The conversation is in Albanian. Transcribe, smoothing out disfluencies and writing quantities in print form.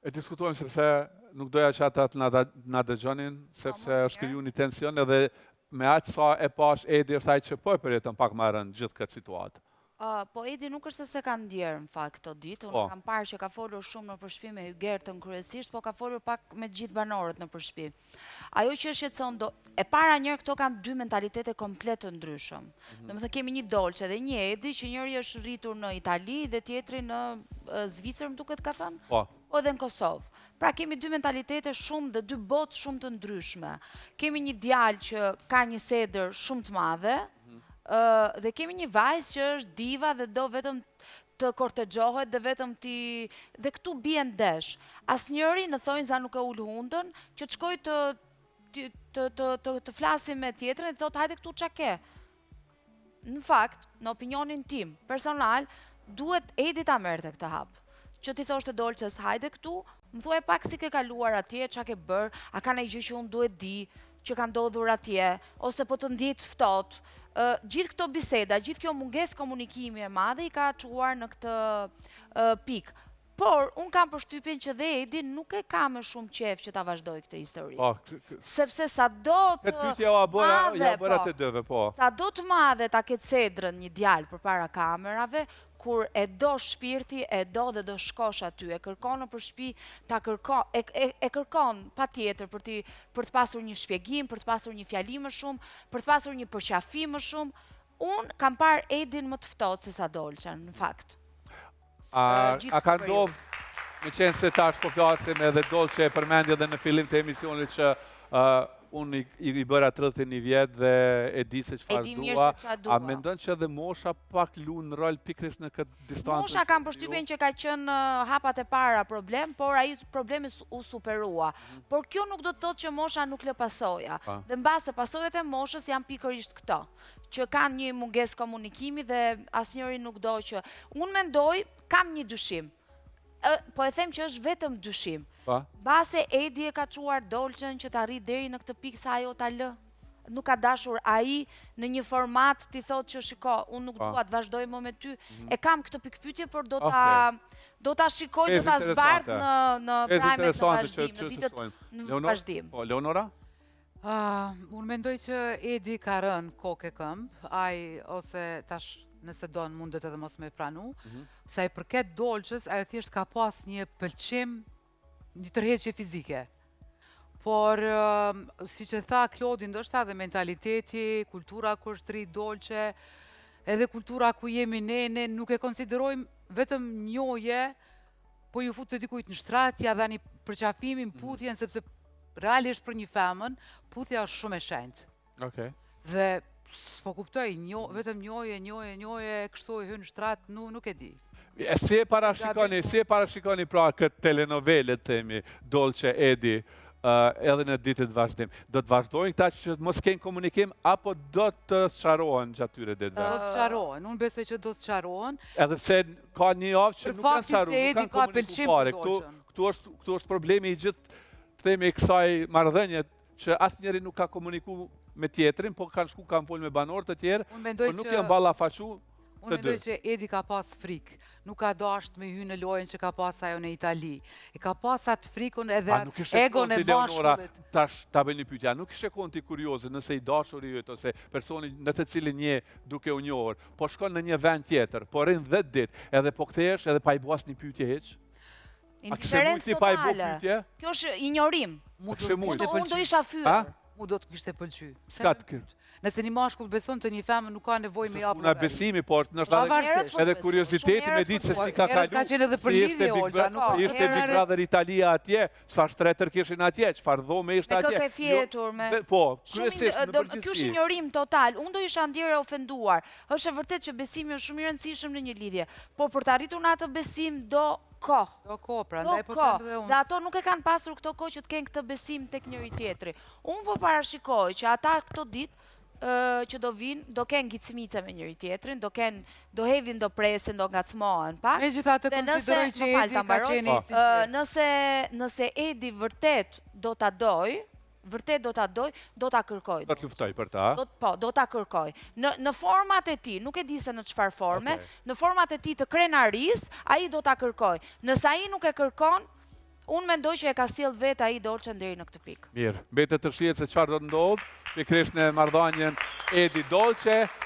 E diskutojmë sepse nuk doja që ata të na dëgjonin, sepse është kriju një tension edhe me aq sa e pash Edi është ai që po e përjeton pak më rënd gjithë këtë situatë. Po Edi nuk është se ka ndjerë në fakt këto ditë, unë kam parë që ka folur shumë në përshpi me Hygertën kryesisht, po ka folur pak me gjithë banorët në përshpi. Ajo që është shqetëson, e para njërë këto kanë dy mentalitete komplet të ndryshëm. Do më thë kemi një Dolçe dhe një Edi që njëri është rritur në Itali dhe tjetri në Zvicër, më duket ka thënë? Po edhe në Kosovë. Pra kemi dy mentalitete shumë dhe dy botë shumë të ndryshme. Kemi një djalë që ka një sedër shumë të madhe, dhe kemi një vajzë që është diva dhe do vetëm të kortegjohet dhe vetëm dhe këtu bie ndesh. Asnjëri në thonjë za nuk e ul hundën që të shkoj të flasim me tjetrën dhe të thotë hajde këtu qa ke. Në fakt, në opinionin tim personal, duhet Edi ta merrte këtë hap. Që ti thoshte Dolçes hajde këtu, më thuaj pak si ke kaluar atje, qa ke bërë, a ka ndonjë gjë që unë duhet di që ka ndodhur atje, ose po të ndjetë ftohtë. Gjithë këto biseda, gjithë kjo mungesë komunikimi e madhe i ka çuar në këtë pikë. Por, unë kam përshtypjen që dhe Edi nuk e ka me shumë qef që ta vazhdoj këtë histori. Sepse sa do të madhe, sa do të madhe ta ketë sedrën një djalë përpara kamerave, kur e do shpirti, e do dhe do shkosh aty, e kërkon në përshpi, e kërkon pa tjetër për të pasur një shpjegim, për të pasur një fjali më shumë, për të pasur një përqafi më shumë. Unë kam parë Edin më të ftohtë se sa Dolçen, në fakt. A ka ndodhë, me qenë se tash po flasim edhe Dolçe e përmendje dhe në fillim të emisionit që unë i bëra 31 vjetë dhe e di se qëfar dua, a mendon që edhe mosha pak lu në rol pikrish në këtë distancë? Mosha kam përshtypjen që ka qenë hapat e para problem, por ai problemi u superua. Por kjo nuk do të thotë që mosha nuk lë pasoja. Dhe mbase pasojat e moshës janë pikërisht këto, që kanë një mungesë komunikimi dhe asnjëri nuk do që... Unë mendoj, kam një dyshim. Po e them që është vetëm dyshim. Base Edi e ka quar Dolçen që ta rri deri në këtë pikë sa ajo ta lë. Nuk ka dashur ai në një format ti thot që shiko, unë nuk dua të vazhdoj më me ty. E kam këtë pikpyetje, por do ta shikoj, do ta zbart në primet në vazhdim, në ditët në vazhdim. Leonora? Unë mendoj që Edi ka rënë kokë e këmbë, ai ose tash nëse donë mundet edhe mos me pranu, sa i përket Dolçes, ajo thjesht ka pas një pëlqim, një tërheqje fizike. Por, si që tha Klodi, ndoshta dhe mentaliteti, kultura ku është rritë Dolçe, edhe kultura ku jemi ne nuk e konsiderojmë vetëm njohje, po ju fut të dikujt në shtratja dhe një përqafimi në puthjen, sepse realisht për një femën, puthja është shumë e shenjtë. Dhe po kuptoj, vetëm njohje, kështu e hynë shtrat, nuk e di. Si e parashikoni pra këtë telenovelet, themi, Dolçe, Edi, edhe në ditët vazhdim? Do të vazhdojnë këta që mos kenë komunikim, apo do të sqarohen gjatë tyre ditëve? Do të sqarohen, unë besoj që do të sqarohen. Edhe pse ka një javë që nuk kanë sqaruar, nuk kanë komunikuar fare. Këtu është problemi i gjithë, themi, kësaj marrëdhënie që asnjëri nuk ka komunikuar me tjetrin, po kanë shku, kanë folë me banorë të tjerë, po nuk janë ballafaqu të dy. Unë mendoj që Edi ka pas frikë, nuk ka dasht me hy në lojën që ka pas ajo në Itali. E ka pas atë frikun edhe egon e bashkullit. Ta bëj një pyetje, nuk ishe konti kurioze nëse i dashuri jëtë ose personi në të cilin një duke u njohur, po shkon në një vend tjetër, po rrin 10 ditë, edhe po kthehesh edhe pa i bas një pyetje hiç? Indiferencë totale. Kjo është injorim. Unë do isha fyer. Mu do të kishte pëlqy. Ska të këtë? Nëse një mashkull beson të një femën, nuk ka nevoj me japë. Së shpuna besimi, por nështë edhe kurioziteti me ditë se si ka kalu, si ishte Big Brother Italia atje, çfarë shtretër kishin atje, çfarë dhome ishte atje. Me këke fjetur, me... Po, kryesisht në përgjithësi. Kjo është injorim total, unë do isha ndjerë ofenduar. Është e vërtet që besimi është shumë i rëndësishëm në një lidhje, por për të arritur në atë besim do kohë. Do kohë, pra ndaj po them dhe unë. Dhe ato nuk e kanë pasur këto kohë që të kenë këtë besim tek njëri tjetri. Unë po parashikoj që ata këto ditë që do vinë, do kenë ngicmice me njëri tjetrin, do hedhin, do presin, do ngacmohen pak. Me gjitha të konsideroj që Edi ka qenë i sinqert. Nëse Edi vërtet do ta doj, do ta kërkoj. Do të luftoj për ta? Po, do ta kërkoj. Në format e ti, nuk e di se në çfarë forme, në format e ti të krenaris, ai do ta kërkoj. Nëse ai nuk e kërkon, Unë mendoj që e ka sjell vetë ai Dolçe deri në këtë pikë. Mirë, mbetet të shihet se çfarë do të ndodhë pikërisht në marrëdhënien Edi Dolçe.